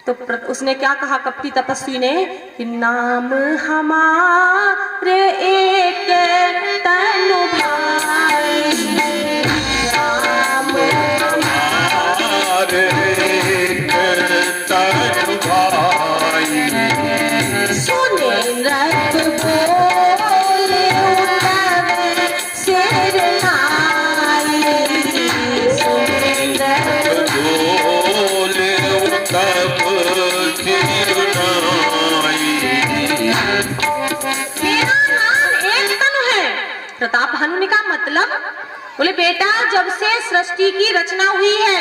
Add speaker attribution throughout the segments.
Speaker 1: तो उसने क्या कहा कपटी तपस्वी ने कि नाम हमारे एक तनु भाई, नाम हमारे एक तनु भाई, सुने रब बोले उतरे सिर नाई, सुने रब बोले उतरे प्रताप भानु ने कहा मतलब? बोले बेटा जब से सृष्टि की रचना हुई है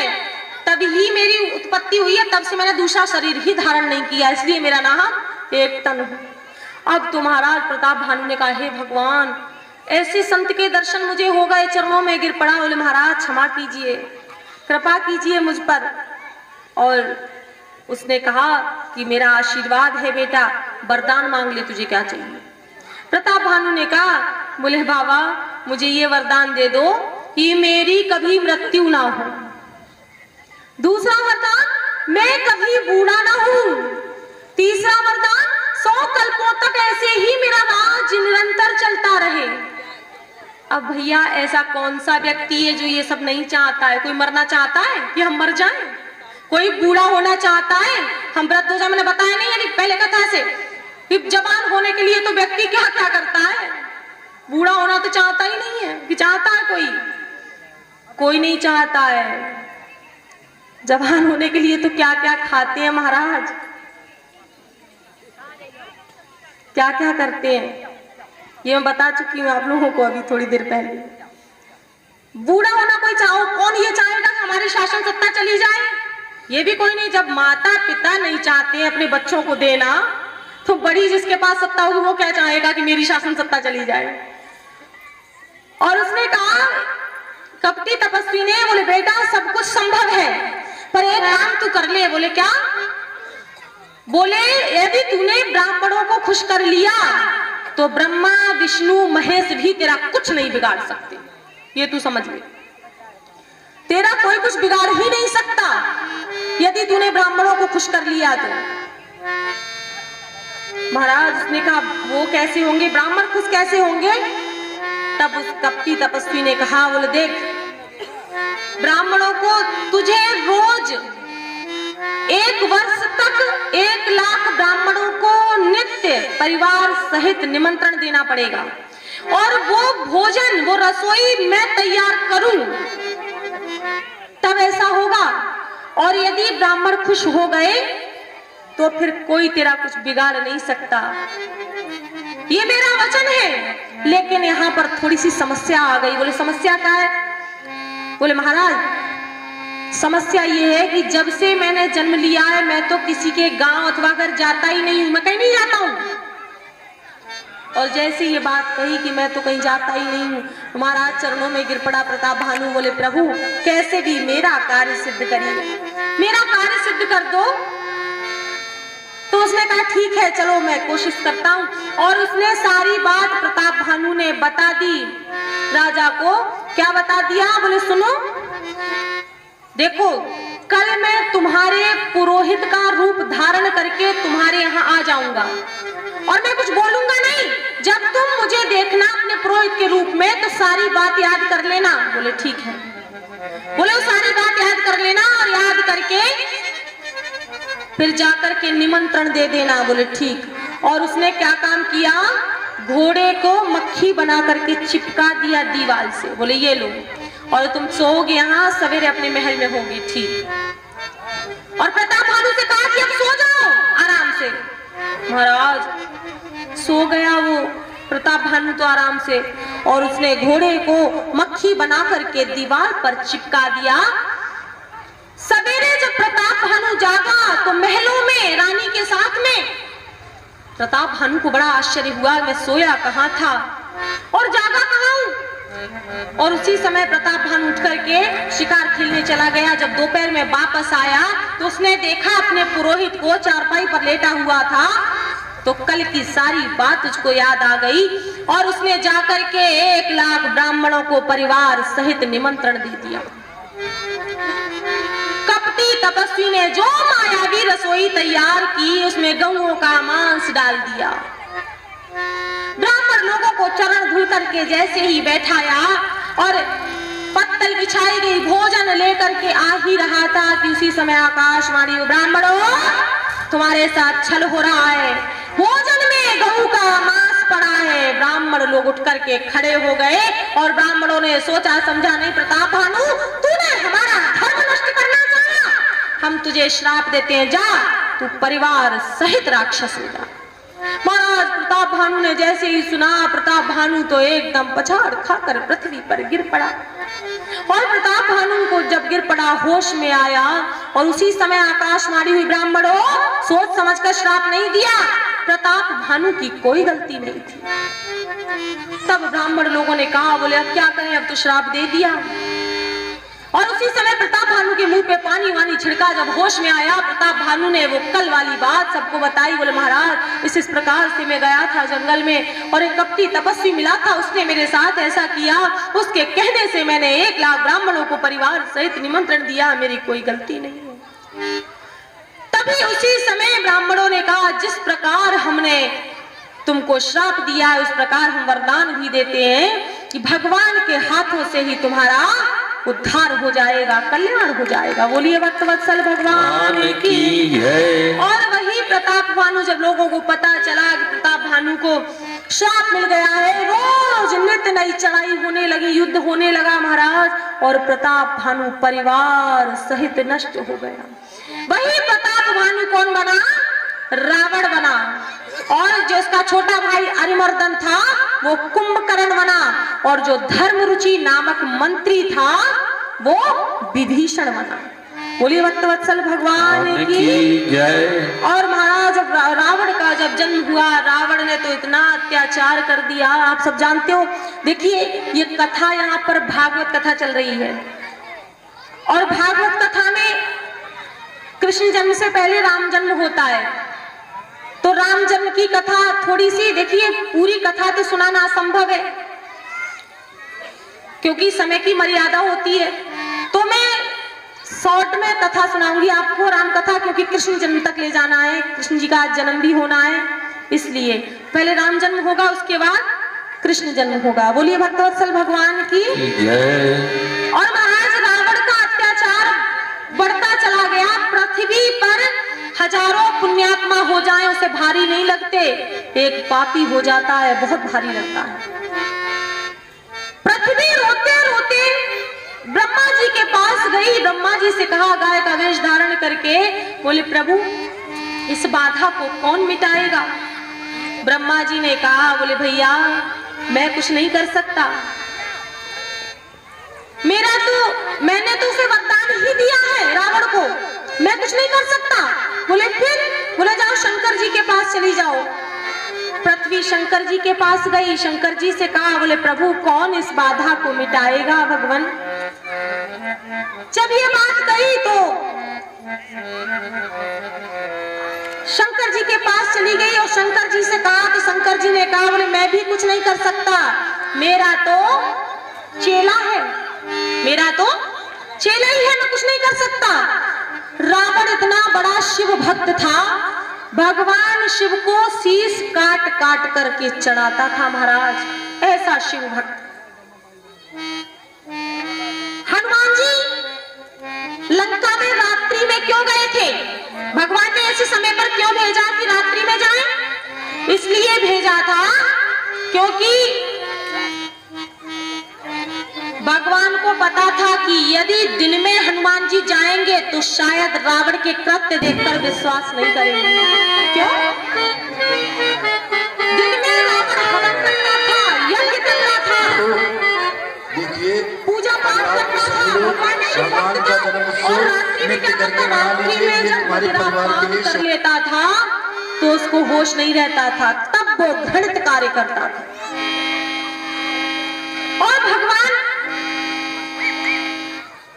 Speaker 1: तब ही मेरी उत्पत्ति हुई है, तब से मैंने दूसरा शरीर ही धारण नहीं किया, इसलिए मेरा नाम एक तन है। अब तो महाराज प्रताप भानु ने कहा हे भगवान ऐसे संत के दर्शन मुझे हो गए, चरणों में गिर पड़ा। बोले महाराज क्षमा कीजिए, कृपा कीजिए मुझ पर। और उसने कहा कि मेरा आशीर्वाद है बेटा, वरदान मांग ले, तुझे क्या चाहिए? प्रताप भानु ने कहा बोले बाबा मुझे ये वरदान दे दो कि मेरी कभी मृत्यु ना हो, दूसरा वरदान मैं कभी बूढ़ा ना हूं, तीसरा वरदान 100 कल्पों तक ऐसे ही मेरा राज निरंतर चलता रहे। अब भैया ऐसा कौन सा व्यक्ति है जो ये सब नहीं चाहता है? कोई मरना चाहता है कि हम मर जाएं? कोई बूढ़ा होना चाहता है? हम वृद्ध हो जाए, मैंने बताया नहीं यानी पहले कथा से कि जवान होने के लिए तो व्यक्ति क्या क्या करता है, बूढ़ा होना तो चाहता ही नहीं है। कि चाहता है कोई? कोई नहीं चाहता है। जवान होने के लिए तो क्या क्या खाते हैं महाराज, क्या क्या करते हैं, ये मैं बता चुकी हूँ आप लोगों को अभी थोड़ी देर पहले। बूढ़ा होना कोई चाहो, कौन ये चाहेगा कि हमारी शासन सत्ता चली जाए? ये भी कोई नहीं। जब माता पिता नहीं चाहते हैं अपने बच्चों को देना, तो बड़ी जिसके पास सत्ता होगी वो क्या चाहेगा कि मेरी शासन सत्ता चली जाए? और उसने कहा कपटी तपस्वी ने, बोले बेटा सब कुछ संभव है पर एक काम तू कर ले। बोले क्या? बोले यदि तूने ब्राह्मणों को खुश कर लिया तो ब्रह्मा विष्णु महेश भी तेरा कुछ नहीं बिगाड़ सकते, ये तू समझ ले। तेरा कोई कुछ बिगाड़ ही नहीं सकता यदि तूने ब्राह्मणों को खुश कर लिया तो। महाराज उसने कहा वो कैसे होंगे, ब्राह्मण खुश कैसे होंगे? तब उस कपटी तपस्वी ने कहा बोले देख ब्राह्मणों को तुझे रोज 1 वर्ष तक 1 लाख ब्राह्मणों को नित्य परिवार सहित निमंत्रण देना पड़ेगा, और वो भोजन वो रसोई मैं तैयार करूं तब ऐसा होगा। और यदि ब्राह्मण खुश हो गए तो फिर कोई तेरा कुछ बिगाड़ नहीं सकता, ये मेरा वचन है। लेकिन यहाँ पर थोड़ी सी समस्या आ गई। बोले समस्या क्या है? बोले महाराज समस्या ये है कि जब से मैंने जन्म लिया है मैं तो किसी के गांव अथवा घर जाता ही नहीं हूं, मैं कहीं नहीं जाता हूं। और जैसे ये बात कही कि मैं तो कहीं जाता ही नहीं हूं, महाराज चरणों में गिर पड़ा प्रताप भानु। बोले प्रभु कैसे भी मेरा कार्य सिद्ध करिए, मेरा कार्य सिद्ध कर दो। तो उसने कहा ठीक है चलो मैं कोशिश करता हूँ। और उसने सारी बात प्रताप भानु ने बता दी राजा को। क्या बता दिया? बोले सुनो देखो कल मैं तुम्हारे पुरोहित का रूप धारण करके तुम्हारे यहाँ आ जाऊंगा और मैं कुछ बोलूंगा नहीं। जब तुम मुझे देखना अपने पुरोहित के रूप में तो सारी बात याद कर लेना। बोले ठीक है। बोले वो सारी बात याद कर लेना और याद करके फिर जाकर के निमंत्रण दे देना। बोले ठीक। और उसने क्या काम किया? घोड़े को मक्खी बना करके चिपका दिया दीवार से। बोले ये लो और तुम सोओगे यहाँ, सवेरे अपने महल में होगी। ठीक। और प्रताप भानु से कहा कि अब सो जाओ आराम से। महाराज सो गया वो प्रताप भानु तो आराम से, और उसने घोड़े को मक्खी बना करके दीवार पर चिपका दिया। सवेरे जब प्रताप भानु जागा तो महलों में रानी के साथ में प्रताप भानु को बड़ा आश्चर्य हुआ, मैं सोया कहाँ था और जागा कहाँ हूँ। और उसी समय प्रताप भानु उठ करके शिकार खेलने चला गया। जब दोपहर में वापस आया तो उसने देखा अपने पुरोहित को चारपाई पर लेटा हुआ था। तो कल की सारी बात उसको याद आ गई और उसने जाकर के 1 लाख ब्राह्मणों को परिवार सहित निमंत्रण दे दिया। कपटी तपस्वी ने जो मायावी रसोई तैयार की उसमें गऊओं का मांस डाल दिया। ब्राह्मण लोगों को चरण धुल करके जैसे ही बैठाया और पत्तल बिछाई गई, भोजन लेकर के आ ही रहा था कि उसी समय आकाशवाणी, ब्राह्मणों तुम्हारे साथ छल हो रहा है, भोजन में गऊ का मांस पड़ा है। ब्राह्मण लोग उठ करके खड़े हो गए और ब्राह्मणों ने सोचा समझा, नहीं प्रताप भानु, तूने हमारा धर्म नष्ट करना चाहा, हम तुझे श्राप देते हैं, जा तू परिवार सहित राक्षस हो जा। महाराज प्रताप भानु ने जैसे ही सुना, प्रताप भानु तो एकदम पछाड़ खाकर पृथ्वी पर गिर पड़ा। और प्रताप भानु को जब गिर पड़ा, होश में आया और उसी समय आकाशवाणी हुई, ब्राह्मणों सोच समझकर श्राप नहीं दिया, प्रताप भानु की कोई गलती नहीं थी। तब ब्राह्मण लोगों ने कहा, बोले अब क्या करें, अब तो श्राप दे दिया। और उसी समय प्रताप भानु के मुंह पे पानी वानी छिड़का। जब होश में आया, प्रताप भानु ने वो कल वाली बात सबको बताई। बोले महाराज इस प्रकार से मैं गया था जंगल में और एक कपटी तपस्वी मिला था, उसने मेरे साथ ऐसा किया, उसके कहने से मैंने 1 लाख ब्राह्मणों को परिवार सहित निमंत्रण दिया, मेरी कोई गलती नहीं है। तभी उसी समय ब्राह्मणों ने कहा, जिस प्रकार हमने तुमको श्राप दिया है उस प्रकार हम वरदान भी देते हैं कि भगवान के हाथों से ही तुम्हारा उद्धार हो जाएगा, कल्याण हो जाएगा। बोलिए भक्तवत्सल भगवान की जय। और वही प्रताप भानु, जब लोगों को पता चला कि प्रताप भानु को श्राप मिल गया है, रोज नित्य नई चढ़ाई होने लगी, युद्ध होने लगा महाराज, और प्रताप भानु परिवार सहित नष्ट हो गया। वही प्रताप भानु कौन बना? रावण बना। और जो उसका छोटा भाई अरिमर्दन था वो कुंभकर्ण बना, और जो धर्मरुचि नामक मंत्री था वो विभीषण बना। बोलिए भक्तवत्सल भगवान की जय। और महाराज रावण का जब जन्म हुआ, रावण ने तो इतना अत्याचार कर दिया, आप सब जानते हो। देखिए ये कथा यहाँ पर भागवत कथा चल रही है, और भागवत कथा में कृष्ण जन्म से पहले राम जन्म होता है। तो राम जन्म की कथा थोड़ी सी देखिए, पूरी कथा तो सुनाना असंभव है क्योंकि समय की मर्यादा होती है। तो मैं शॉर्ट में कथा सुनाऊंगी आपको, राम कथा, क्योंकि कृष्ण जन्म तक ले जाना है, कृष्ण जी का आज जन्म भी होना है, इसलिए पहले राम जन्म होगा, उसके बाद कृष्ण जन्म होगा। बोलिए भक्तवत्सल भगवान की जय। और महाराज रावण का अत्याचार बढ़ता चला गया। पृथ्वी पर हजारों पुण्यात्मा हो जाएं उसे भारी नहीं लगते, एक पापी हो जाता है बहुत भारी लगता है। पृथ्वी रोते रोते ब्रह्मा जी के पास गई, ब्रह्मा जी से कहा गाय का वेश धारण करके, बोले प्रभु इस बाधा को कौन मिटाएगा? ब्रह्मा जी ने कहा, बोले भैया मैं कुछ नहीं कर सकता, मैंने तो उसे वरदान ही दिया है रावण को, मैं कुछ नहीं कर सकता। बोले फिर? बोले जाओ शंकर जी के पास चली जाओ। पृथ्वी शंकर जी के पास गई, शंकर जी से कहा, बोले प्रभु कौन इस बाधा को मिटाएगा भगवान? जब ये बात कही तो शंकर जी के पास चली गई और शंकर जी से कहा, तो शंकर जी ने कहा, बोले मैं भी कुछ नहीं कर सकता, मेरा तो चेला है, मेरा तो चेला ही है, मैं कुछ नहीं कर सकता। रावण इतना बड़ा शिव भक्त था, भगवान शिव को शीश काट काट करके चढ़ाता था महाराज, ऐसा शिव भक्त। हनुमान जी लंका में रात्रि में क्यों गए थे? भगवान ने ऐसे समय पर क्यों भेजा कि रात्रि में जाएं? इसलिए भेजा था क्योंकि भगवान को पता था कि यदि दिन में हनुमान जी जाएंगे तो शायद रावण के कृत्य देखकर विश्वास नहीं करेंगे। क्यों? दिन में रावण हवन करता था, यज्ञ करता था, पूजा पाठ करता था, भगवान का जन्म और रात्रि में क्या करता था? रात्रि में जब काम कर लेता था तो उसको होश नहीं रहता था, तब वो घृणित कार्य करता था। और भगवान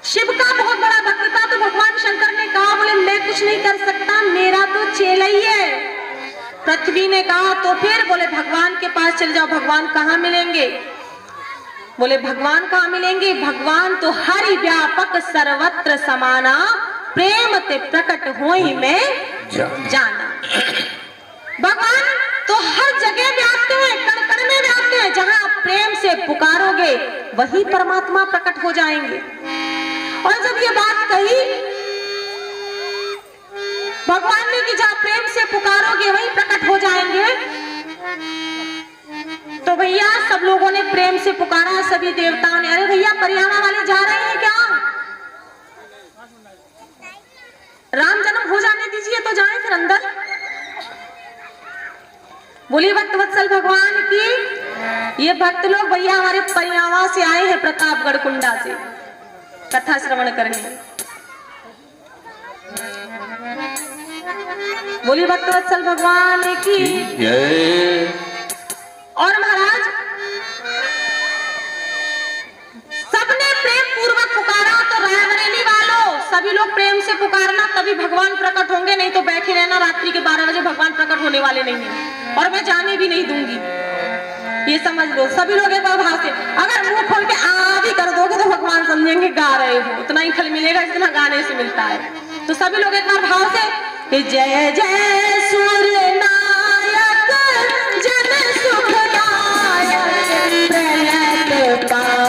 Speaker 1: शिव का बहुत बड़ा भक्त था, तो भगवान शंकर ने कहा, बोले मैं कुछ नहीं कर सकता, मेरा तो चेला ही है। पृथ्वी ने कहा तो फिर? बोले भगवान के पास चले जाओ। भगवान कहाँ मिलेंगे? बोले भगवान कहाँ मिलेंगे? भगवान तो हरि व्यापक सर्वत्र समाना, प्रेम ते प्रकट होई में जाना। भगवान तो हर जगह व्याप्त है, कण कण में व्याप्त है। जहां आप प्रेम से पुकारोगे वही परमात्मा प्रकट हो जाएंगे। और जब ये बात कही भगवान ने कि जहां प्रेम से पुकारोगे वही प्रकट हो जाएंगे, तो भैया सब लोगों ने प्रेम से पुकारा, सभी देवताओं ने। अरे भैया परियामा वाले जा रहे हैं क्या? राम जन्म हो जाने दीजिए तो जाएं फिर अंदर। बोलिए भक्तवत्सल भगवान की। ये भक्त लोग भैया हमारे परियामा से आए हैं, प्रतापगढ़ कुंडा से कथा श्रवण करने। बोलिए भक्तवत्सल भगवान की। और महाराज सबने प्रेम पूर्वक पुकारा, तो रायबरेली वालों सभी लोग प्रेम से पुकारना, तभी भगवान प्रकट होंगे। नहीं तो बैठे रहना, रात्रि के 12 बजे भगवान प्रकट होने वाले नहीं है, और मैं जाने भी नहीं दूंगी। ये समझ लो सभी लोग एक बार भाव से, अगर मुंह खोल के आ भी कर दोगे तो भगवान समझेंगे गा रहे हो, उतना ही फल मिलेगा जितना गाने से मिलता है। तो सभी लोग एक बार भाव से जय जय सूर्य नायक जन सुखदायक प्रणत पाल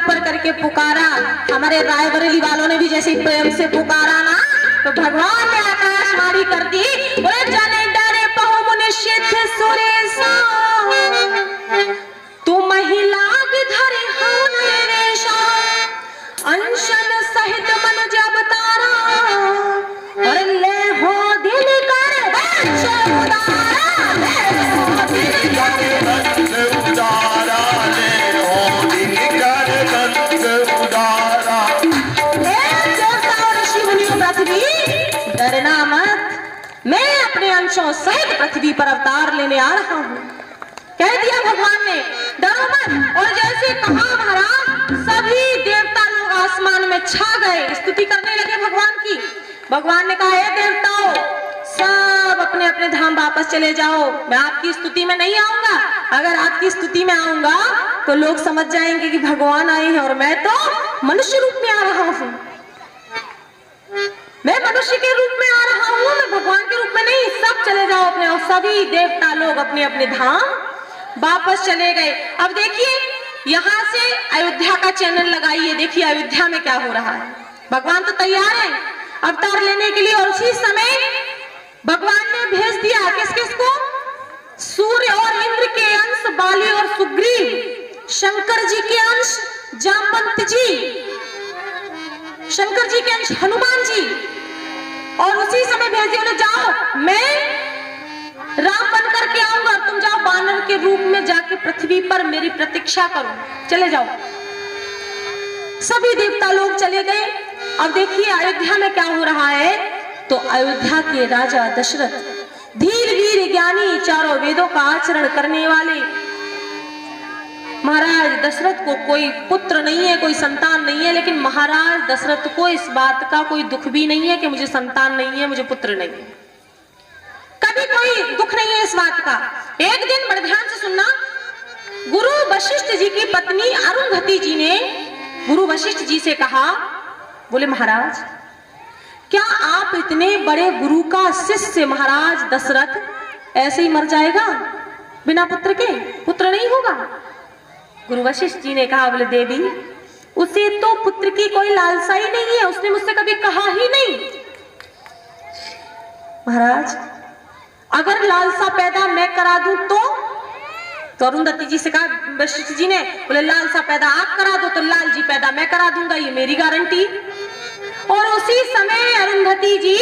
Speaker 1: भगवान
Speaker 2: के पुकारा, हमारे रायबरेली वालों ने भी जैसे प्रेम से पुकारा ना, तो भगवान ने आकाशवाणी कर दी, बोले जाने डरे बहु मुनि सिद्ध सुरेशा, तू महिला धरे हवन रेशा, अंशन सहित मन जब तारा, और ले हो दिल कर वंश उदारा, ले हो दिल कर वंश उदारा, ले हो दिल कर वंश उदारा। डरना मत, मैं अपने अंशों सहित पृथ्वी पर अवतार लेने आ रहा हूँ, कह दिया भगवान ने, डरो मत। और जैसे कहा महाराज, सभी देवता लोग आसमान में छा गए, स्तुति करने लगे भगवान की। भगवान ने कहा, हे देवताओं, सब अपने अपने धाम वापस चले जाओ, मैं आपकी स्तुति में नहीं आऊंगा। अगर आपकी स्तुति में आऊंगा तो लोग समझ जाएंगे कि भगवान आए हैं और मैं तो मनुष्य रूप में आ रहा हूँ।
Speaker 1: मैं मनुष्य के रूप में आ रहा हूँ, मैं भगवान के रूप में नहीं। सब चले जाओ अपने, और सभी देवता लोग अपने अपने धाम वापस चले गए। अब देखिए यहाँ से अयोध्या का चैनल लगाइए, देखिए अयोध्या में क्या हो रहा है। भगवान तो तैयार है अवतार लेने के लिए, और उसी समय भगवान ने भेज दिया किस किस को? सूर्य और इंद्र के अंश बाली और सुग्रीव, शंकर जी के अंश जामवंत जी, शंकर जी के अंश हनुमान जी, और उसी समय भेज दिया जाओ मैं राम बन करके आऊंगा, तुम जाओ बानर के रूप में जाके पृथ्वी पर मेरी प्रतीक्षा करो, चले जाओ। सभी देवता लोग चले गए। अब देखिए अयोध्या में क्या हो रहा है। तो अयोध्या के राजा दशरथ, धीर वीर ज्ञानी, चारों वेदों का आचरण करने वाले महाराज दशरथ को कोई पुत्र नहीं है, कोई संतान नहीं है, लेकिन महाराज दशरथ को इस बात का कोई दुख भी नहीं है कि मुझे संतान नहीं है, मुझे पुत्र नहीं है। कभी कोई दुख नहीं है इस बात का। एक दिन बड़े ध्यान से सुनना, गुरु वशिष्ठ जी की पत्नी अरुंधति जी ने गुरु वशिष्ठ जी से कहा, बोले महाराज क्या आप इतने बड़े गुरु का शिष्य महाराज दशरथ ऐसे ही मर जाएगा बिना पुत्र के? पुत्र नहीं होगा? गुरु वशिष्ठ जी ने कहा, बोले देवी उसे तो पुत्र की कोई लालसा ही नहीं है, उसने मुझसे कभी कहा ही नहीं। महाराज अगर लालसा पैदा मैं करा दूं तो अरुंधति जी से कहा वशिष्ठ जी ने, बोले लालसा पैदा आप करा दो तो लाल जी पैदा मैं करा दूंगा, ये मेरी गारंटी। और उसी समय अरुंधति जी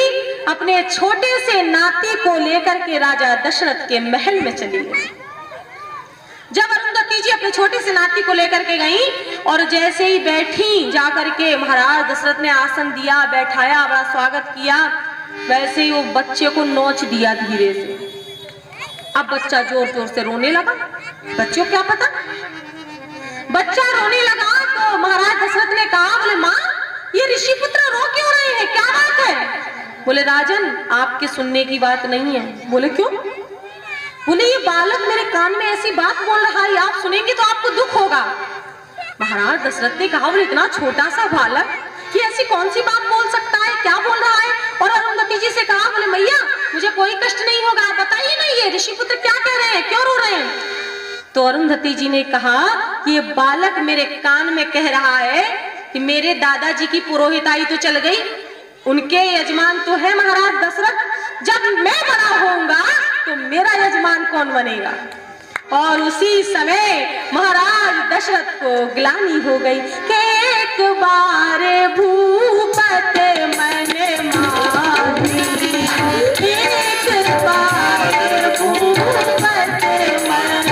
Speaker 1: अपने छोटे से नाती को लेकर के राजा दशरथ के महल में चली गई। जब अरुंधति जी अपने छोटे से नाती को लेकर के गई और जैसे ही बैठी, जाकर के महाराज दशरथ ने आसन दिया, बैठाया, बड़ा स्वागत किया, वैसे ही वो बच्चे को नोच दिया धीरे से। अब बच्चा जोर जोर से रोने लगा। बच्चों क्या पता, बच्चा रोने लगा तो महाराज दशरथ ने कहा, बोले माँ ये ऋषि पुत्र रो क्यों रहे हैं, क्या बात है? बोले राजन आपके सुनने की बात नहीं है। बोले क्यों? बोले ये बालक मेरे कान में ऐसी बात बोल रहा है, आप सुनेंगे तो आपको दुख होगा। महाराज दशरथ ने कहा, बोले इतना छोटा सा बालक कि ऐसी कौन सी बात बोल सकता है, क्या बोल रहा है? और अरुंधति जी से कहा, बोले मैया मुझे कोई कष्ट नहीं होगा, आप बताइए ना ये ऋषि पुत्र क्या कह रहे हैं, क्यों रो रहे हैं? तो अरुंधति जी ने कहा कि ये बालक मेरे कान में कह रहा है कि मेरे दादाजी की पुरोहिताई तो चल गई, उनके यजमान तो है महाराज दशरथ, जब मैं बड़ा होऊंगा तो मेरा यजमान कौन बनेगा? और उसी समय महाराज दशरथ को ग्लानि हो गई कि एक बार भूपत मन माही, एक बार भूपत मन माही,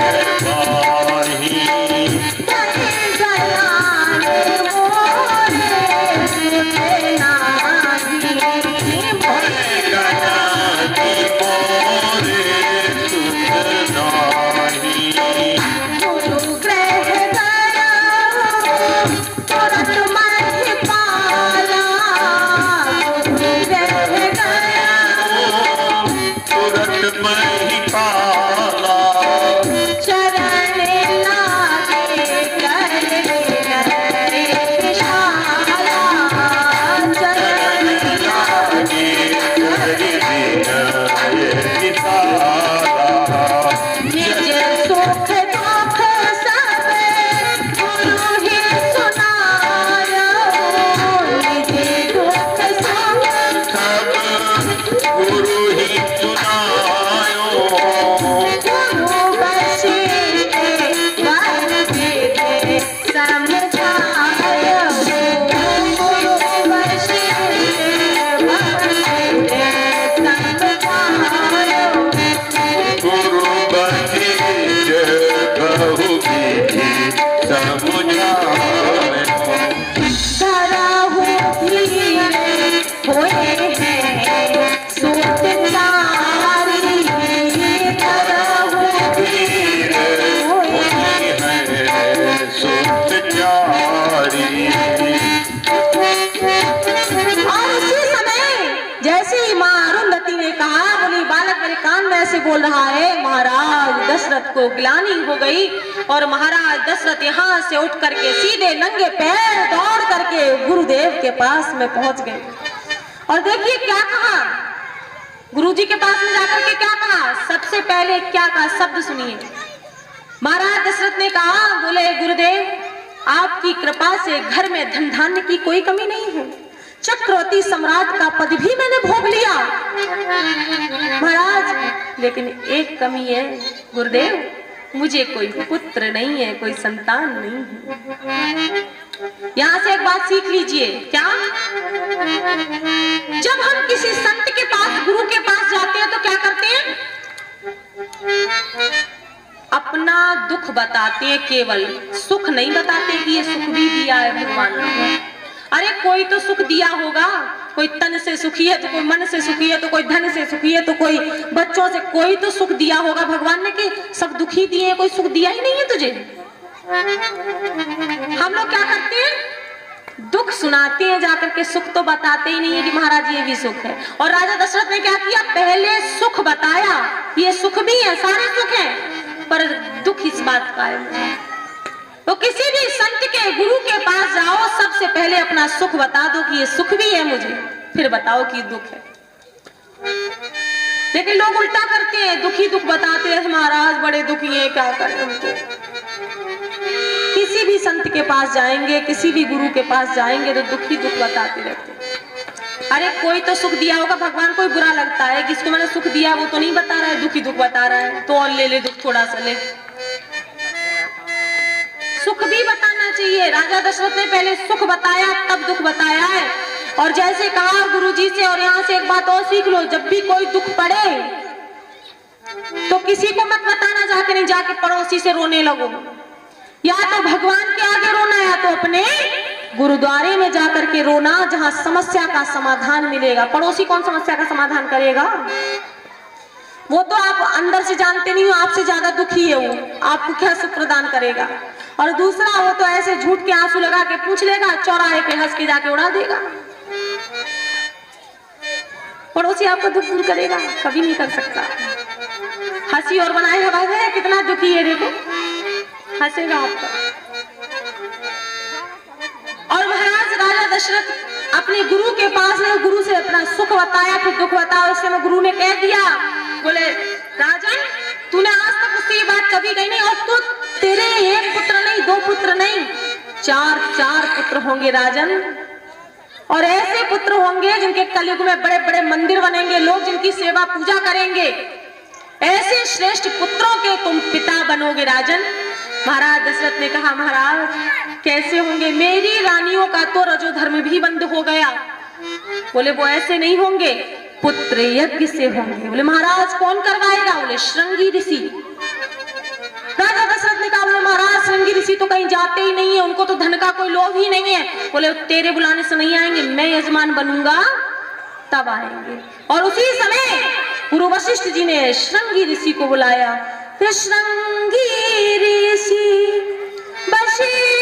Speaker 1: बोल रहा है। महाराज दशरथ को ग्लानि हो गई और महाराज दशरथ यहाँ से उठ करके सीधे नंगे पैर दौड़ करके गुरुदेव के पास में पहुंच गए और देखिए क्या कहा, गुरुजी के पास में जाकर के क्या कहा, सबसे पहले क्या कहा, शब्द सुनिए। महाराज दशरथ ने कहा, बोले गुरुदेव आपकी कृपा से घर में धन धान्य की कोई कमी नहीं है, चक्रवर्ती सम्राट का पद भी मैंने भोग लिया महाराज, लेकिन एक कमी है गुरुदेव, मुझे कोई पुत्र नहीं है, कोई संतान नहीं है। यहां से एक बात सीख लीजिए, क्या, जब हम किसी संत के पास, गुरु के पास जाते हैं तो क्या करते हैं, अपना दुख बताते हैं, केवल सुख नहीं बताते कि ये सुख भी दिया है भगवान ने। अरे कोई तो सुख दिया होगा, कोई तन से सुखी है तो कोई मन से सुखी है, तो कोई धन से सुखी है, तो कोई बच्चों से, कोई तो सुख दिया होगा भगवान ने, कि सब दुखी दिए हैं, कोई सुख दिया ही नहीं है तुझे। हम लोग क्या करते हैं, दुख सुनाते हैं जाकर के, सुख तो बताते ही नहीं है कि महाराज ये भी सुख है। और राजा दशरथ ने क्या किया, पहले सुख बताया, ये सुख भी है, सारे सुख है, पर दुख इस बात का है। तो किसी भी संत के, गुरु के पास जाओ, सबसे पहले अपना सुख बता दो कि ये सुख भी है मुझे, फिर बताओ कि दुख है। लेकिन लोग उल्टा करते हैं, दुखी दुख बताते हैं, महाराज बड़े दुखी हैं, क्या करें उनको। किसी भी संत के पास जाएंगे, किसी भी गुरु के पास जाएंगे तो दुखी दुख बताते रहते हैं। अरे कोई तो सुख दिया होगा, भगवान को बुरा लगता है कि इसको मैंने सुख दिया, वो तो नहीं बता रहा है, दुखी दुख बता रहा है, तो और ले दुख थोड़ा सा ले। सुख भी बताना चाहिए, राजा दशरथ ने पहले सुख बताया तब दुख बताया है। और जैसे कहा गुरुजी से, और यहाँ से एक बात और सीख लो, जब भी कोई दुख पड़े तो किसी को मत बताना, जाके नहीं, जाके पड़ोसी से रोने लगो, या तो भगवान के आगे रोना, या तो अपने गुरुद्वारे में जाकर के रोना, जहां समस्या का समाधान मिलेगा। पड़ोसी कौन समस्या का समाधान करेगा, वो तो आप अंदर से जानते नहीं हो, आपसे ज्यादा दुखी है वो, आपको क्या सुख प्रदान करेगा। और दूसरा, वो तो ऐसे झूठ के आंसू लगा के पूछ लेगा, चौराहे पे हंस के जाके उड़ा देगा। पड़ोसी आपका दुख दूर करेगा, कभी नहीं कर सकता। हंसी और बनाए हवा है, कितना दुखी है देखो, हंसेगा आपका। और महाराज राजा दशरथ अपने गुरु के पास है, गुरु से अपना सुख बताया, फिर दुख बताया। उस समय गुरु ने कह दिया, बोले राजन तूने आज तक मुझसे ये बात कभी कही नहीं, और तू, तेरे एक पुत्र नहीं, दो पुत्र नहीं, चार पुत्र होंगे राजन, और ऐसे पुत्र होंगे जिनके कलयुग में बड़े बड़े मंदिर बनेंगे, लोग जिनकी सेवा पूजा करेंगे, ऐसे श्रेष्ठ पुत्रों के तुम पिता बनोगे राजन। महाराज दशरथ ने कहा, महाराज कैसे होंगे, मेरी रानियों का तो रजोधर्म भी बंद हो गया। बोले वो ऐसे नहीं होंगे, पुत्र यज्ञ से होंगे। बोले महाराज कौन करवाएगा, बोले श्रृंगी ऋषि। राजा दशरथ ने कहा, बोले महाराज श्रृंगी ऋषि तो कहीं जाते ही नहीं है, उनको तो धन का कोई लोभ ही नहीं है। बोले तेरे बुलाने से नहीं आएंगे, मैं यजमान बनूंगा तब आएंगे। और उसी समय गुरु वशिष्ठ जी ने श्रृंगी ऋषि को बुलाया। फिर श्रृंगी ऋषि वशिष्ठ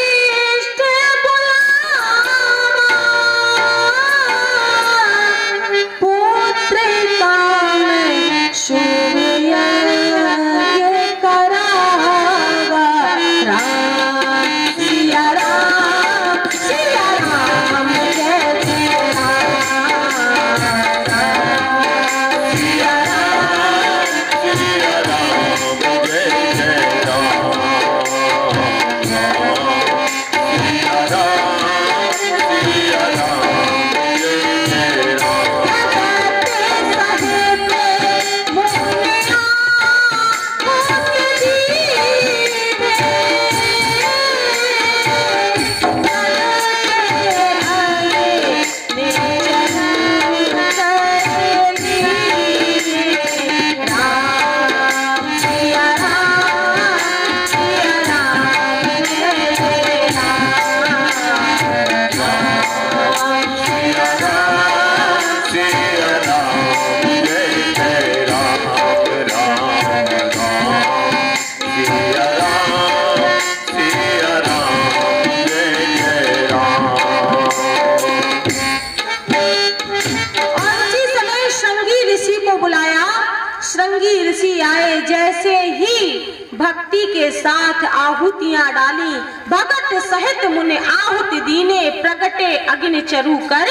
Speaker 1: भक्ति के साथ आहुतियां डाली, भगत सहित मुने आहुति दीने, प्रगटे अग्नि चरु कर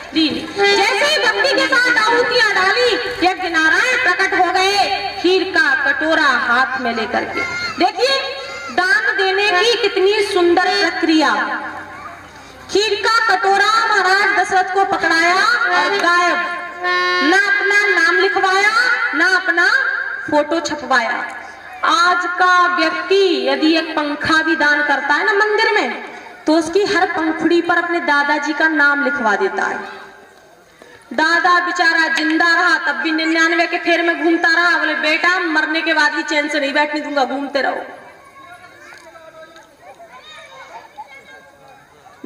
Speaker 2: जैसे ही भक्ति के साथ आहुतियां डाली, यज्ञ नारायण प्रकट हो गए खीर का कटोरा हाथ में लेकर के। देखिए दान देने की कितनी सुंदर प्रक्रिया। खीर का कटोरा महाराज दशरथ को पकड़ाया और गायब, ना अपना नाम लिखवाया ना अपना फोटो छपवाया। आज का व्यक्ति यदि एक पंखा भी दान करता है ना मंदिर में, तो उसकी हर पंखुड़ी पर अपने दादाजी का नाम लिखवा देता है। दादा बेचारा जिंदा रहा तब भी 99 के फेर में घूमता रहा, बोले बेटा मरने के बाद भी चैन से नहीं बैठने दूंगा, घूमते रहो।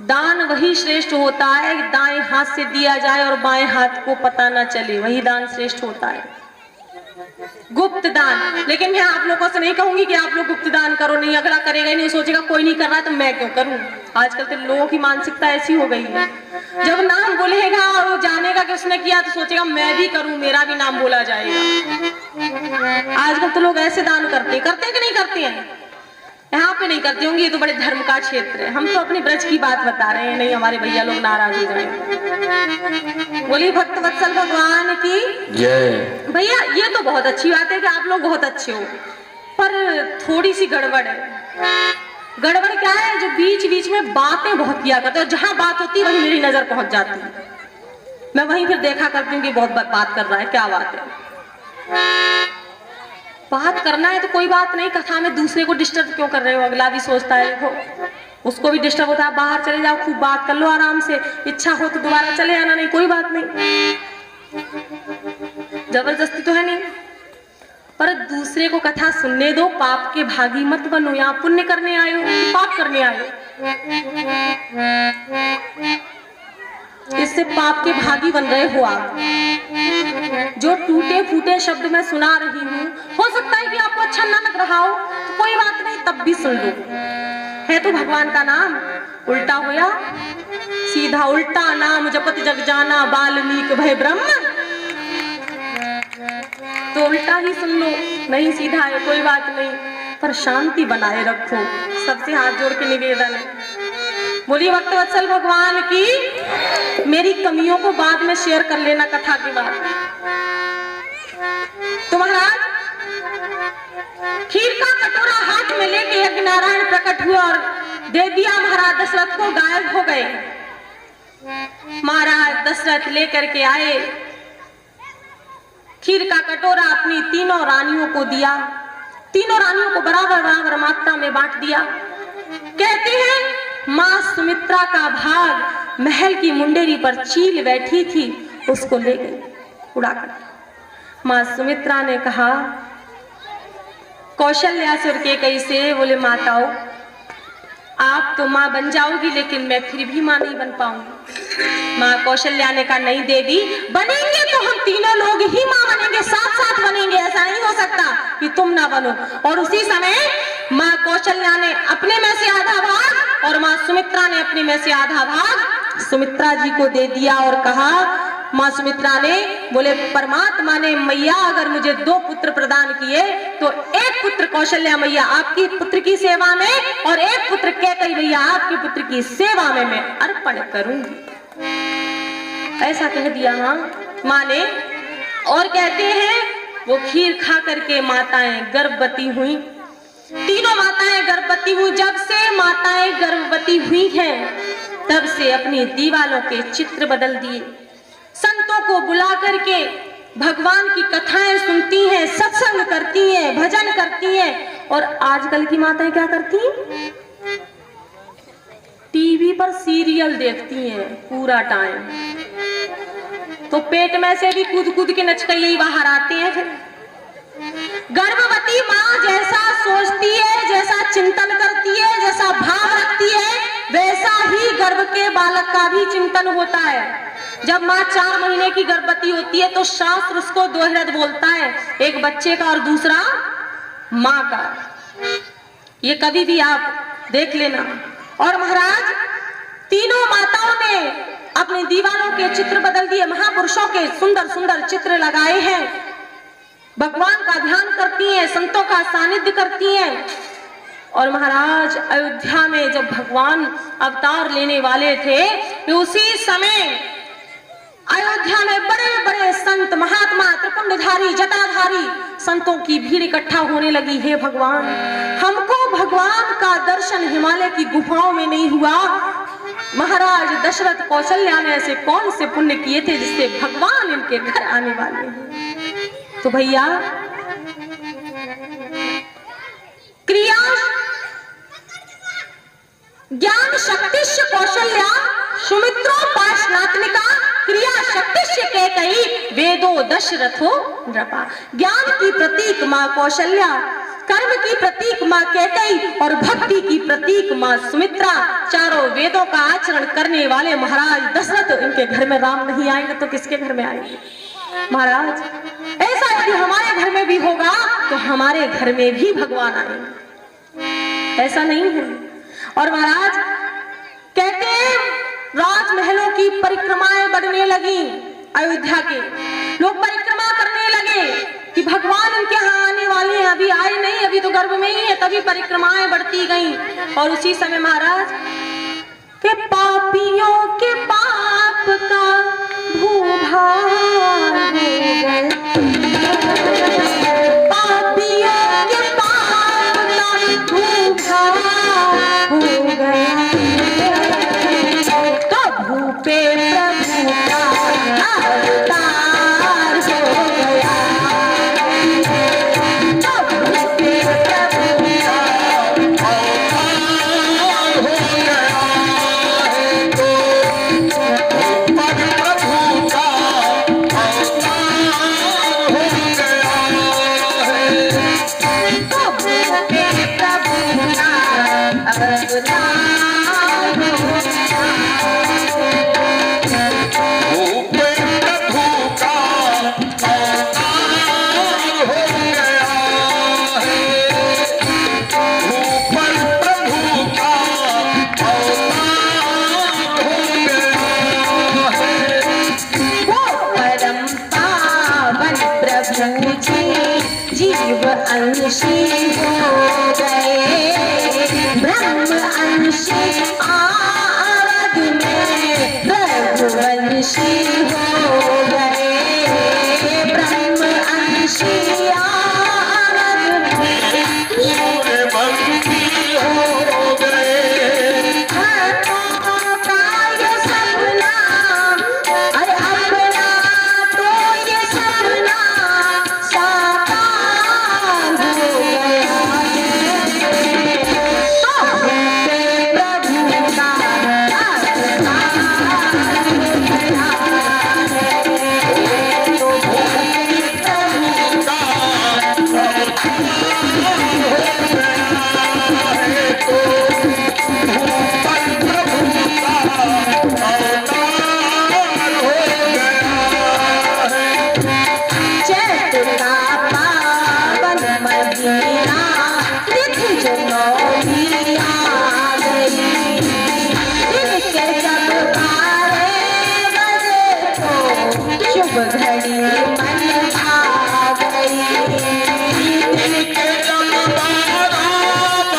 Speaker 2: दान वही श्रेष्ठ होता है दाएं हाथ से दिया जाए और बाएं हाथ को पता ना चले, वही दान श्रेष्ठ होता है, गुप्त दान। लेकिन मैं आप लोगों से नहीं कहूंगी कि आप लोग गुप्त दान करो, नहीं, अगला करेगा ही नहीं, सोचेगा कोई नहीं कर रहा है तो मैं क्यों करूं। आजकल तो लोगों की मानसिकता ऐसी हो गई है, जब नाम बोलेगा और वो जानेगा कि उसने किया तो सोचेगा मैं भी करूं, मेरा भी नाम बोला जाएगा। आजकल तो लोग ऐसे दान करते कि नहीं करते हैं? यहाँ पे नहीं करते होंगे, ये तो बड़े धर्म का क्षेत्र है, हम तो अपने ब्रज की बात बता रहे हैं, नहीं हमारे भैया लोग नाराज हो जाएंगे। बोलिए भक्त वत्सल भगवान की जय। भैया ये तो बहुत अच्छी बात है कि आप लोग बहुत अच्छे हो, पर थोड़ी सी गड़बड़ है। गड़बड़ क्या है? जो बीच बीच में बातें बहुत किया करते हो, जहां बात होती है वही मेरी नजर पहुंच जाती है, मैं वहीं फिर देखा करती हूँ कि बहुत बात कर रहा है, क्या बात है। बात करना है तो कोई बात नहीं, कथा में दूसरे को डिस्टर्ब क्यों कर रहे हो? अगला भी सोचता है, देखो उसको भी डिस्टर्ब होता है, बाहर चले जाओ, खूब बात कर लो आराम से, इच्छा हो तो दोबारा चले आना, नहीं कोई बात नहीं, जबरदस्ती तो है नहीं। पर दूसरे को कथा सुनने दो, पाप के भागी मत बनो। यहाँ पुण्य करने आए हो, पाप करने आए हो, इससे पाप के भागी बन रहे हो आप। जो टूटे फूटे शब्द मैं सुना रही हूँ, हो सकता है कि आपको अच्छा ना लग रहा हो, तो कोई बात नहीं, तब भी सुन लो, है तो भगवान का नाम। उल्टा होया सीधा, उल्टा नाम जपत जग जाना वाल्मीकि भय ब्रह्म, तो उल्टा ही सुन लो, नहीं सीधा है कोई बात नहीं, पर शांति बनाए रखो, सबसे हाथ जोड़ के निवेदन है। बोलिए भक्त वत्सल भगवान की। मेरी कमियों को बाद में शेयर कर लेना कथा के बाद। तो महाराज खीर का कटोरा हाथ में लेके यज्ञ नारायण प्रकट हुआ और दे दिया महाराज दशरथ को, गायब हो गए। महाराज दशरथ लेकर के आए खीर का कटोरा, अपनी तीनों रानियों को दिया, तीनों रानियों को बराबर बराबर मात्रा में बांट दिया। कहते हैं माँ सुमित्रा का भाग महल की मुंडेरी पर चील बैठी थी, उसको ले गई उड़ाकर। माँ सुमित्रा ने कहा कौशल्या से और कैकेयी से, बोले माताओं आप तो माँ बन जाओगी, लेकिन मैं फिर भी माँ नहीं बन पाऊंगी। माँ कौशल्या ने कहा नहीं देवी, बनेंगे तो हम तीनों लोग ही माँ बनेंगे, साथ साथ बनेंगे, ऐसा नहीं हो सकता कि तुम ना बनो। और उसी समय माँ कौशल्या ने अपने में से आधा भाग और माँ सुमित्रा ने अपने में से आधा भाग सुमित्रा जी को दे दिया और कहा, माँ सुमित्रा ने, बोले परमात्मा ने मैया अगर मुझे 2 पुत्र प्रदान किए तो एक पुत्र कौशल्या मैया आपकी पुत्र की सेवा में और एक पुत्र कैकेयी मैया आपके पुत्र की सेवा में मैं अर्पण करूंगी, ऐसा कह दिया माँ ने। और कहते हैं वो खीर खा करके माताएं गर्भवती हुई, तीनों माताएं गर्भवती हुई। जब से माताएं गर्भवती हुई हैं तब से अपनी दीवालों के चित्र बदल दिए, संतों को बुला करके भगवान की कथाएं सुनती हैं, सत्संग करती हैं, भजन करती हैं। और आजकल की माताएं क्या करती हैं? टीवी पर सीरियल देखती हैं पूरा टाइम, तो पेट में से भी कूद कूद के नचकइये बाहर आते हैं। फिर गर्भवती माँ जैसा सोचती है, जैसा चिंतन करती है, जैसा भाव रखती है, वैसा ही गर्भ के बालक का भी चिंतन होता है। जब माँ 4 महीने की गर्भवती होती है तो शास्त्र उसको 2 हृदय बोलता है, एक बच्चे का और दूसरा माँ का, ये कभी भी आप देख लेना। और महाराज तीनों माताओं ने अपनी दीवारों के चित्र बदल दिए, महापुरुषों के सुंदर सुंदर चित्र लगाए हैं, भगवान का ध्यान करती हैं, संतों का सानिध्य करती हैं। और महाराज अयोध्या में जब भगवान अवतार लेने वाले थे, उसी समय
Speaker 1: अयोध्या में बड़े बड़े संत महात्मा त्रिपुंडधारी जटाधारी संतों की भीड़ इकट्ठा होने लगी। हे भगवान, हमको भगवान का दर्शन हिमालय की गुफाओं में नहीं हुआ। महाराज दशरथ कौशल्या ने ऐसे कौन से पुण्य किए थे जिससे भगवान इनके घर आने वाले हैं। तो भैया क्रिया ज्ञान शक्तिश्य कौशल्या सुमित्रोपासनात्मिका क्रिया शक्तिश्य कैकेयी वेदो दशरथो नृपा। ज्ञान की प्रतीक मां कौशल्या, कर्म की प्रतीक मां कैकेयी और भक्ति की प्रतीक मां सुमित्रा, चारों वेदों का आचरण करने वाले महाराज दशरथ। इनके घर में राम नहीं आएंगे तो किसके घर में आएंगे? महाराज ऐसा यदि हमारे घर में भी होगा तो हमारे घर में भी भगवान आएंगे, ऐसा नहीं है। और महाराज कहते हैं राजमहलों की परिक्रमाएं बढ़ने लगी। अयोध्या के लोग परिक्रमा करने लगे कि भगवान इनके यहाँ आने वाले हैं, अभी आए नहीं, अभी तो गर्भ में ही है। तभी परिक्रमाएं बढ़ती गईं और उसी समय महाराज के पापियों के पाप का भूभार हो गया, पापियों के पाप का भूभार हो गया, प्रभु पे प्रभु का अवतार हो गया, प्रभु पे प्रभु का अवतार हो गया है, तो प्रभु का अवतार हो गया है, प्रभु पे प्रभु का अवतार जीव अंशी हो गए, ब्रह्म अंशी आरग में रघुवंशी हो गए, ब्रह्म अंशी आरग में सूर्यवंशी हो गए। हाथों का ये सपना, अरे अपना तो ये सपना घड़ी मन आ गई, दिल के जब बारा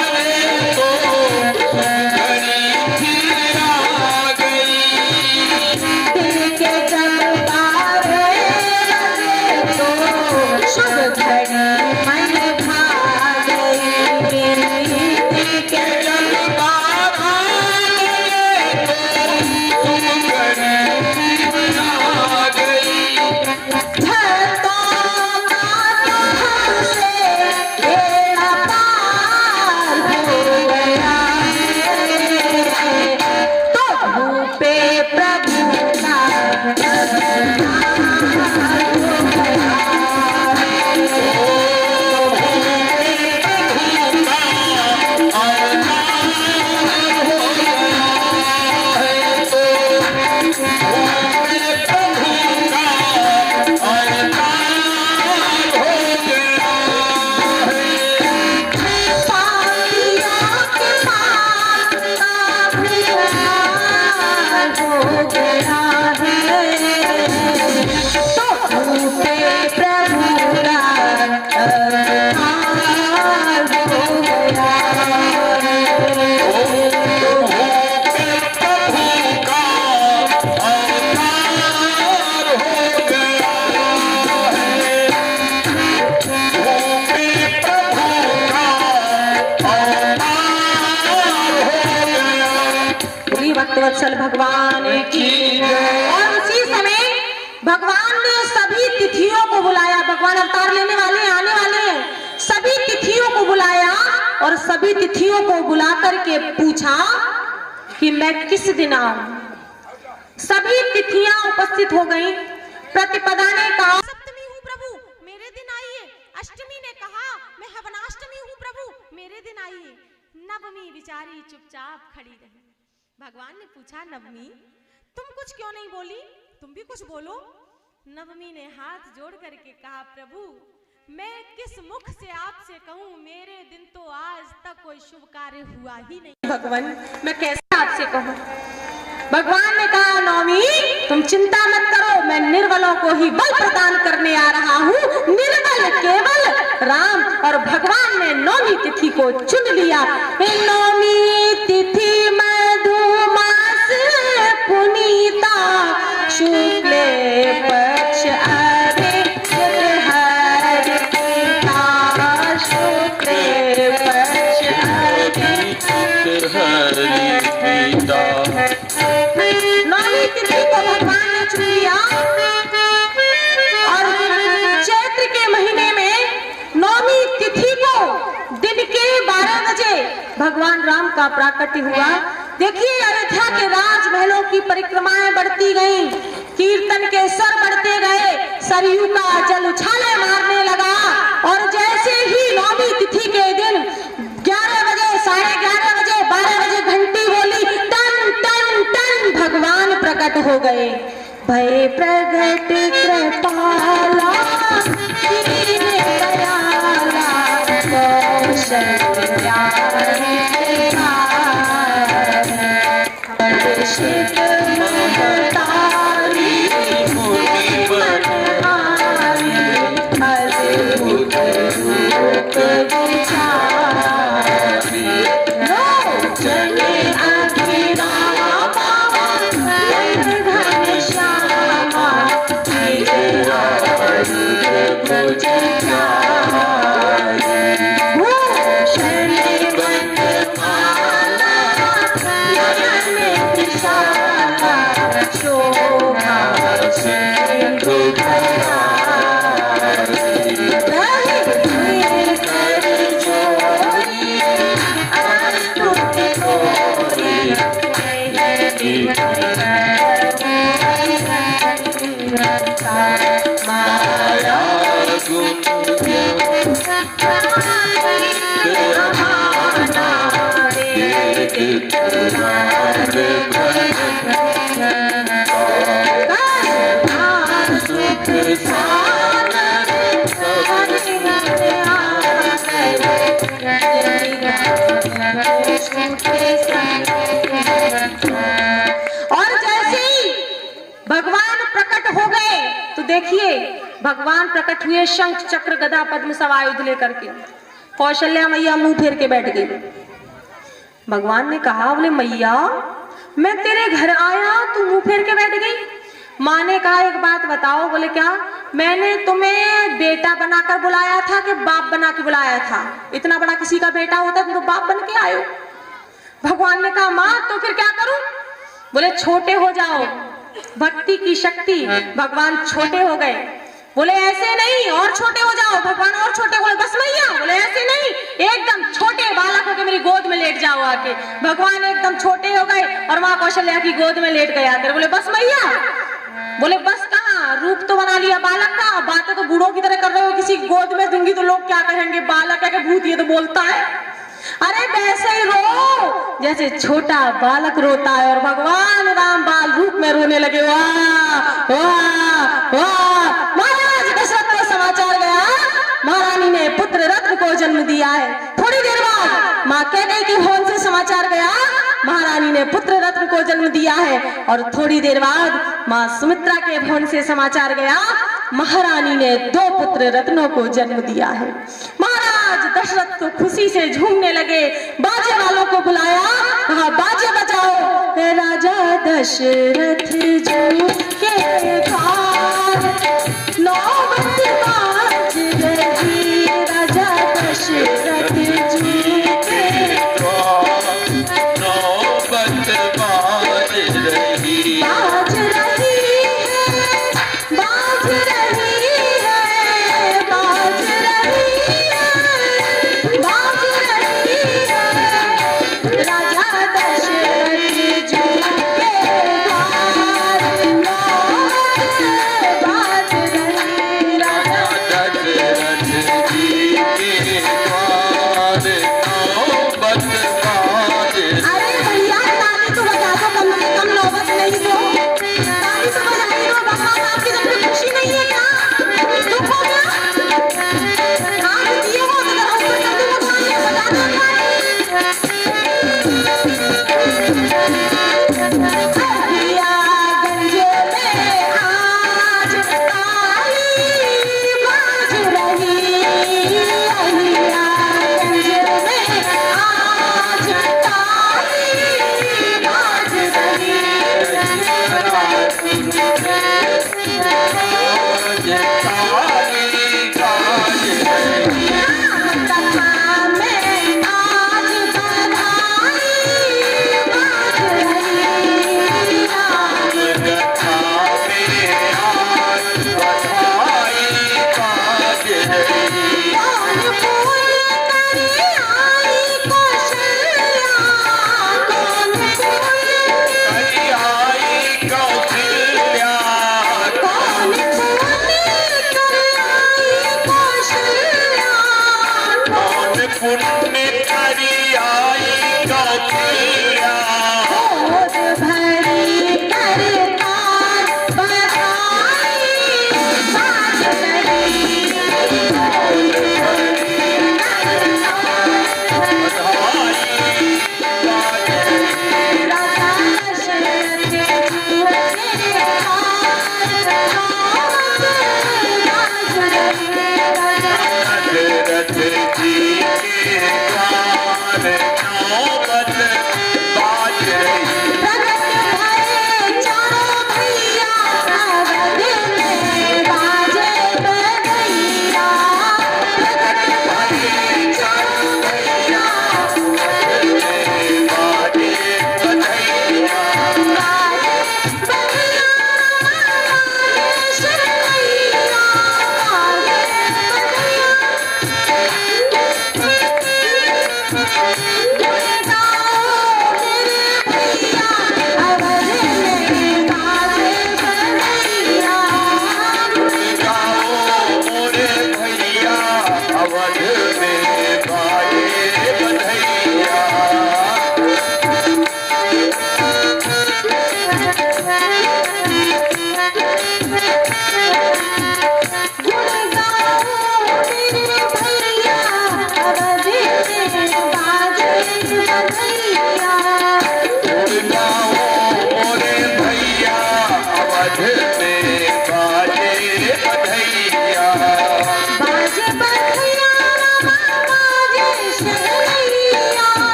Speaker 1: बने तो घड़ी फिर आ गई, दिल के जब बारे लगे तो शुभ घड़ी मन भा गई, दिल के जब बारा लगे तो शुभ घड़ी फिर आ गई। प्रभु का
Speaker 2: वत्सल भगवान की। और उसी समय भगवान ने सभी तिथियों को बुलाया, भगवान अवतार लेने वाले आने वाले हैं, सभी तिथियों को बुलाया और सभी तिथियों को बुला करके पूछा कि मैं किस दिन आऊं। सभी तिथियां उपस्थित हो गईं। प्रतिपदा ने कहा
Speaker 1: सप्तमी हूँ प्रभु मेरे दिन आइए। अष्टमी ने कहा मैं हवनाष्टमी हूँ प्रभु मेरे दिन आइए। नवमी बिचारी चुपचाप खड़ी रही। भगवान ने पूछा नवमी तुम कुछ क्यों नहीं बोली, तुम भी कुछ बोलो। नवमी ने हाथ जोड़ करके कहा प्रभु मैं किस मुख से आपसे कहूँ, मेरे दिन तो आज तक कोई शुभ कार्य हुआ ही नहीं।
Speaker 2: भगवान मैं कैसे आपसे कहूँ। भगवान ने कहा नवमी तुम चिंता मत करो, मैं निर्बलों को ही बल प्रदान करने आ रहा हूँ। निर्बल केवल राम। और भगवान ने नवमी तिथि को चुन लिया। नवमी तिथि मधुमास पुनीता शुक्ल पक्ष अरे शुक्ल पक्ष नवमी तिथि को भगवान ने चुन लिया। और चैत्र के महीने में नवमी तिथि को दिन के 12 बजे भगवान राम का प्राकट्य हुआ। देखिए अयोध्या के राजमहलों की परिक्रमाएं बढ़ती गईं, कीर्तन के स्वर बढ़ते गए, सरयू का जल उछाले मारने लगा। और जैसे ही नवमी तिथि के दिन 11 बजे, 11:30 बजे, 12 बजे घंटी बोली, टन टन टन भगवान प्रकट हो गए। भय प्रगट कृपाला दीन दयाला कौशल्या शिव महतारी मनहारी अद्भुत रूप विचारी लोचन अभिरामा घनश्यामा भुज भूषण बंदमाला शोभा सिंधु देखिए भगवान प्रकट हुए शंख चक्र गदा पद्म सब आयुध लेकर के। कौशल्या मैया मुंह फेर के बैठ गई। भगवान ने कहा बोले मैया मैं तेरे घर आया तू मुंह फेर के बैठ गई। माँ ने कहा एक बात बताओ। बोले क्या? मैंने तुम्हें बेटा बनाकर बुलाया था कि बाप बना के बुलाया था? इतना बड़ा किसी का बेटा होता तुम तो बाप बन के आए हो। भगवान ने कहा माँ तो फिर क्या करूं? बोले छोटे हो जाओ, भक्ति की शक्ति। भगवान छोटे हो गए। बोले ऐसे नहीं और छोटे हो जाओ। भगवान और छोटे हो गए। बस मैया बोले ऐसे नहीं, एकदम छोटे बालक हो के मेरी गोद में लेट जाओ आके। भगवान एकदम छोटे हो गए और माँ कौशल्या की गोद में लेट गए आकर। बोले बस मैया। बोले बस कहाँ, रूप तो बना लिया बालक का, बातें तो बूढ़ों की तरह कर रहे हो। किसी गोद में दूंगी तो लोग क्या कहेंगे, बालक है कि भूत ये तो बोलता है। अरे वैसे ही रो जैसे छोटा बालक रोता है। और भगवान राम बाल रूप में रोने लगे। वाह वाह वाह। महाराज दशरथ को समाचार गया महारानी ने पुत्र रत्न को जन्म दिया है। थोड़ी देर बाद माँ कैकेयी के भवन से समाचार गया महारानी ने पुत्र रत्न को जन्म दिया है। और थोड़ी देर बाद माँ सुमित्रा के भवन से समाचार गया महारानी ने 2 पुत्र रत्नों को जन्म दिया है। महाराज दशरथ तो खुशी से झूमने लगे। बाजे वालों को बुलाया, कहा बाजे बजाओ। राजा दशरथ जी के घर नौबत बाज रही। राजा दशरथ जी के
Speaker 3: नौबत बाज पुण्य करी आई कौशल्या
Speaker 2: गोद भरी करतार बधाई बाज करी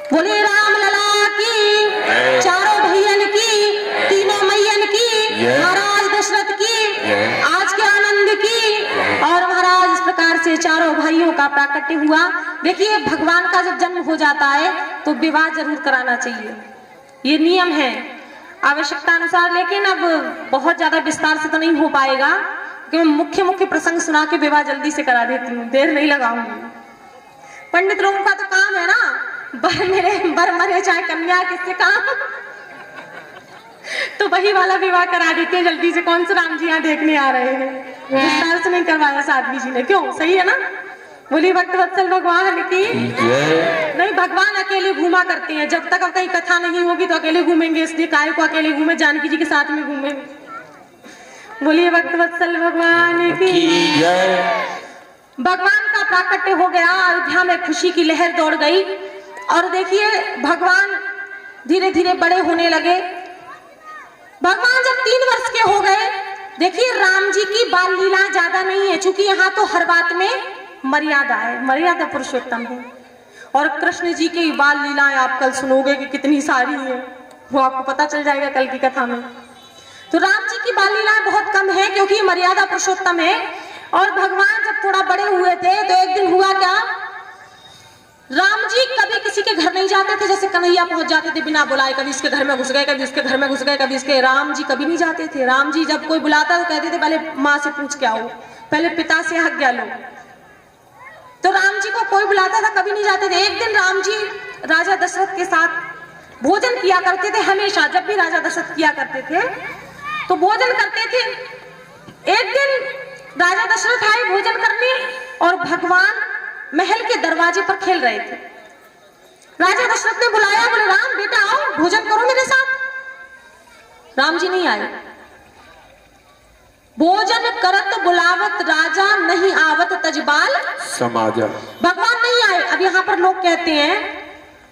Speaker 2: बोले राम लला की, चारों भैयन की, तीनों मैयन की, महाराज दशरथ की, आज के आनंद की। और महाराज इस प्रकार से चारों भाइयों का प्राकट्य हुआ। देखिए भगवान का जब जन्म हो जाता है तो विवाह जरूर कराना चाहिए, ये नियम है आवश्यकता अनुसार। लेकिन अब बहुत ज्यादा विस्तार से तो नहीं हो पाएगा क्योंकि मुख्य मुख्य प्रसंग सुना के विवाह जल्दी से करा देती हूँ, देर नहीं लगाऊंगी। पंडित लोगों का तो काम है ना, बर मरे चाहे कन्या, किससे काम तो वही वाला विवाह करा देते हैं जल्दी से। कौन से राम जी यहाँ देखने आ रहे हैं, विस्तार से नहीं करवाया साध्वी जी ने, क्यों? सही है ना? बोली भक्तवत्सल भगवान की। नहीं, भगवान अकेले घूमा करते हैं, जब तक अब कहीं कथा नहीं होगी तो अकेले घूमेंगे, इसलिए काय को अकेले घूमे, जानकी जी के साथ में घूमे। बोलिए भक्तवत्सल भगवान की। भगवान का प्राकट्य हो गया, अयोध्या में खुशी की लहर दौड़ गई। और देखिए भगवान धीरे धीरे बड़े होने लगे। भगवान जब 3 वर्ष के हो गए, देखिए राम जी की बाल लीला ज्यादा नहीं है, चूंकि यहाँ तो हर बात में मर्यादा है, मर्यादा पुरुषोत्तम है। और कृष्ण जी की बाल लीलाएं आप कल सुनोगे कि कितनी सारी है, वो आपको पता चल जाएगा कल की कथा में। तो राम जी की बाल लीलाएं बहुत कम है क्योंकि मर्यादा पुरुषोत्तम है। और भगवान जब थोड़ा बड़े हुए थे तो एक दिन हुआ क्या, राम जी कभी किसी के घर नहीं जाते थे, जैसे कन्हैया पहुंच जाते थे बिना बुलाए, कभी इसके घर में घुस गए, कभी इसके घर में घुस गए, कभी इसके। राम जी कभी नहीं जाते थे। राम जी जब कोई बुलाता तो कहते थे पहले माँ से पूछ के आओ, पहले पिता से आज्ञा लो। तो राम जी को कोई बुलाता था कभी नहीं जाते थे। एक दिन राम जी राजा दशरथ के साथ भोजन किया करते थे, हमेशा जब भी राजा दशरथ किया करते थे तो भोजन करते थे। एक दिन राजा दशरथ आए भोजन करने और भगवान महल के दरवाजे पर खेल रहे थे। राजा दशरथ ने बुलाया, बोले राम बेटा आओ भोजन करो मेरे साथ। राम जी नहीं आए। भोजन करत बुलावत राजा नहीं आवत तजबाल
Speaker 3: समाजा।
Speaker 2: भगवान नहीं आए। अब यहाँ पर लोग कहते हैं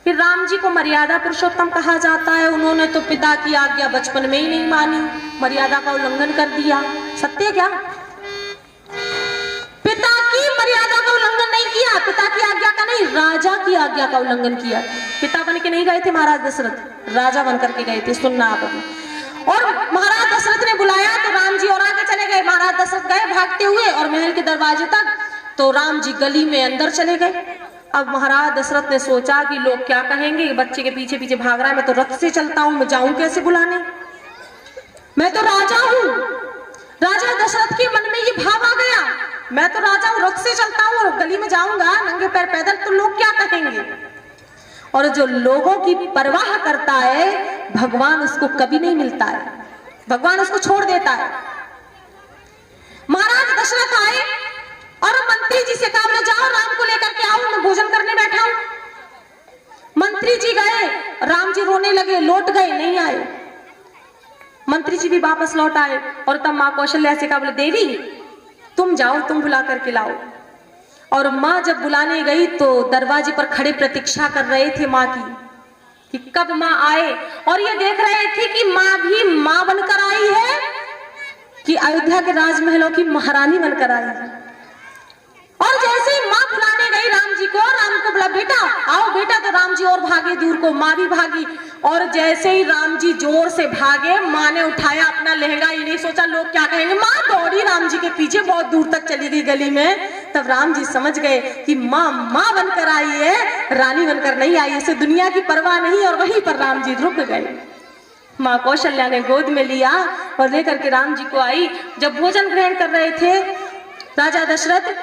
Speaker 2: कि राम जी को मर्यादा पुरुषोत्तम कहा जाता है, उन्होंने तो पिता की आज्ञा बचपन में ही नहीं मानी, मर्यादा का उल्लंघन कर दिया। सत्य क्या? पिता की मर्यादा का उल्लंघन नहीं किया, पिता की आज्ञा का नहीं, राजा की आज्ञा का उल्लंघन किया। पिता बन के नहीं गए थे महाराज दशरथ, राजा बन करके गए थे। सुनना आप अभी। और महाराज दशरथ ने बुलाया तो राम जी और आगे चले गए। महाराज दशरथ गए भागते हुए और महल के दरवाजे तक, तो राम जी गली में अंदर चले गए।
Speaker 1: अब महाराज दशरथ ने सोचा कि लोग क्या कहेंगे, बच्चे के पीछे पीछे भाग रहा है, मैं तो रथ से चलता हूं, मैं जाऊं कैसे बुलाने, मैं तो राजा हूं। राजा दशरथ के मन में ये भाव आ गया, मैं तो राजा हूं, रथ से चलता हूं और गली में जाऊंगा नंगे पैर पैदल तो लोग क्या कहेंगे। और जो लोगों की परवाह करता है भगवान उसको कभी नहीं मिलता है, भगवान उसको छोड़ देता है। महाराज दशरथ आए और मंत्री जी से कहा, जाओ राम को लेकर के आओ, मैं भोजन करने बैठा हूं। मंत्री जी गए, राम जी रोने लगे, लौट गए, नहीं आए। मंत्री जी भी वापस लौट आए और तब मां कौशल्या से कहा, बोले देवी तुम जाओ, तुम बुला करके लाओ। और मां जब बुलाने गई तो दरवाजे पर खड़े प्रतीक्षा कर रहे थे मां की कि कब मां आए, और ये देख रहे थे कि मां भी मां बनकर आई है कि अयोध्या के राजमहलों की महारानी बनकर आई है। और जैसे ही मां बुलाने गई राम जी को, राम को बोला बेटा आओ बेटा, तो राम जी और भागे दूर को, मां भी भागी। और जैसे ही राम जी जोर से भागे, मां ने उठाया अपना लहंगा, ये नहीं सोचा लोग क्या कहेंगे, मां दौड़ी राम जी के पीछे, बहुत दूर तक चली गई गली में। तब राम जी समझ गए कि मां मां बनकर आई है, रानी बनकर नहीं आई, इसे दुनिया की परवाह नहीं। और वहीं पर राम जी रुक गए। मां कौशल्या ने गोद में लिया और लेकर के राम जी को आई। जब भोजन ग्रहण कर रहे थे राजा दशरथ,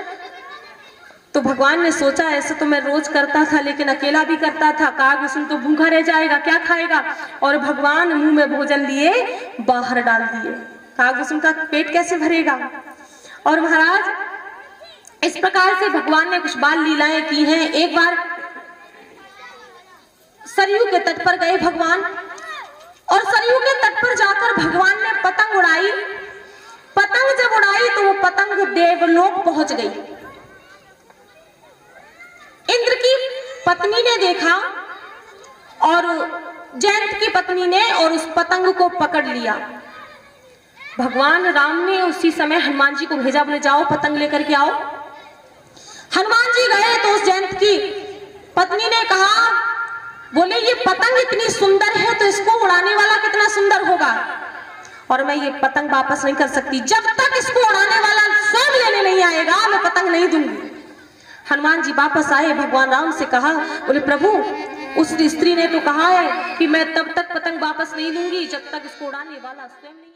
Speaker 1: तो भगवान ने सोचा ऐसे तो मैं रोज करता था, लेकिन अकेला भी करता था, कागभूषण तो भूखा रह जाएगा, क्या खाएगा। और भगवान मुंह में भोजन लिए बाहर डाल दिए, कागभूषण का पेट कैसे भरेगा। और महाराज इस प्रकार से भगवान ने कुछ बाल लीलाएं की हैं। एक बार सरयू के तट पर गए भगवान, और सरयू के तट पर जाकर भगवान ने पतंग उड़ाई। पतंग जब उड़ाई तो वो पतंग देवलोक पहुंच गई। इंद्र की पत्नी ने देखा और जयंत की पत्नी ने, और उस पतंग को पकड़ लिया। भगवान राम ने उसी समय हनुमान जी को भेजा, बोले जाओ पतंग लेकर के आओ। हनुमान जी गए तो उस जयंत की पत्नी ने कहा, बोले ये पतंग इतनी सुंदर है तो इसको उड़ाने वाला कितना सुंदर होगा, और मैं ये पतंग वापस नहीं कर सकती, जब तक इसको उड़ाने वाला स्वयं लेने नहीं आएगा मैं पतंग नहीं दूंगी। हनुमान जी वापस आए, भगवान राम से कहा, बोले प्रभु उस स्त्री ने तो कहा है कि मैं तब तक पतंग वापस नहीं दूंगी जब तक इसको उड़ाने वाला स्वयं नहीं